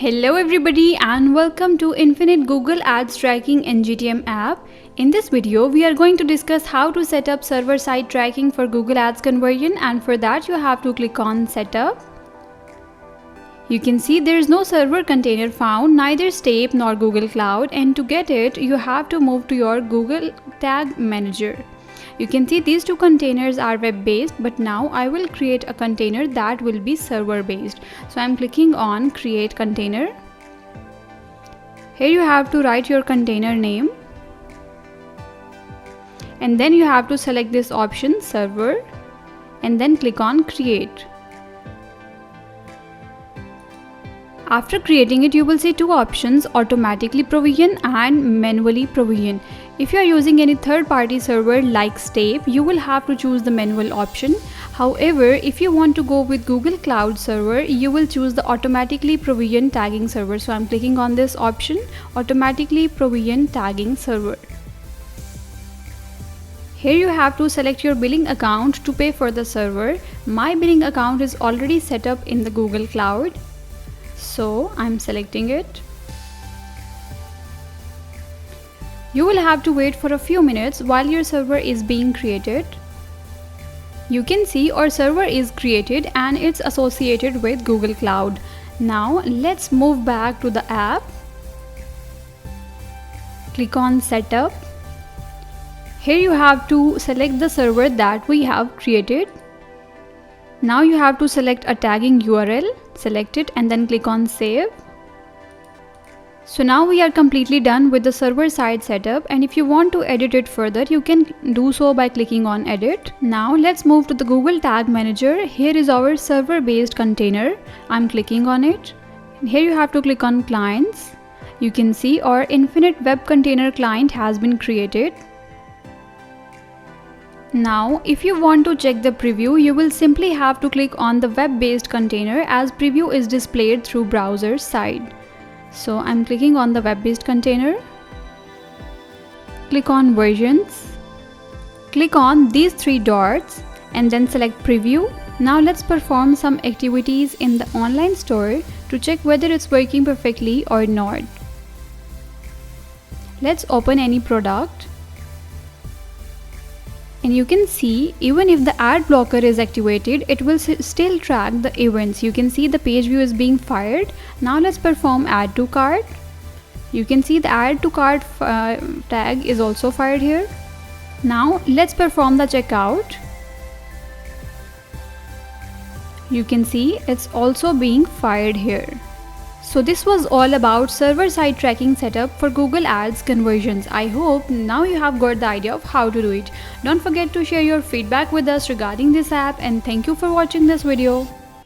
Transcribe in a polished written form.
Hello everybody and welcome to Infinite Google Ads Tracking NGTM app. In this video, we are going to discuss how to set up server-side tracking for Google Ads conversion, and for that you have to click on Setup. You can see there is no server container found, neither Step nor Google Cloud, and to get it you have to move to your Google Tag Manager. You can see these two containers are web-based, but now I will create a container that will be server-based. So I'm clicking on Create Container. Here you have to write your container name. And then you have to select this option, Server, and then click on Create. After creating it, you will see two options, automatically provision and manually provision. If you are using any third-party server like Step, you will have to choose the manual option. However, if you want to go with Google Cloud Server, you will choose the automatically provision tagging server. So I'm clicking on this option, automatically provision tagging server. Here you have to select your billing account to pay for the server. My billing account is already set up in the Google Cloud. So I'm selecting it. You will have to wait for a few minutes while your server is being created. You can see our server is created and it's associated with Google Cloud. Now let's move back to the app. Click on Setup. Here you have to select the server that we have created. Now you have to select a tagging URL, select it and then click on Save. So now we are completely done with the server side setup, and if you want to edit it further, you can do so by clicking on Edit. Now let's move to the Google Tag Manager. Here is our server based container. I'm clicking on it. Here you have to click on Clients. You can see our Infinite Web Container client has been created. Now, if you want to check the preview, you will simply have to click on the web-based container as preview is displayed through browser side. So I'm clicking on the web-based container. Click on Versions. Click on these three dots and then select Preview. Now let's perform some activities in the online store to check whether it's working perfectly or not. Let's open any product. And you can see even if the ad blocker is activated, it will still track the events. You can see the page view is being fired. Now let's perform add to cart. You can see the add to cart tag is also fired here. Now let's perform the checkout. You can see it's also being fired here. So this was all about server-side tracking setup for Google Ads conversions. I hope now you have got the idea of how to do it. Don't forget to share your feedback with us regarding this app, and thank you for watching this video.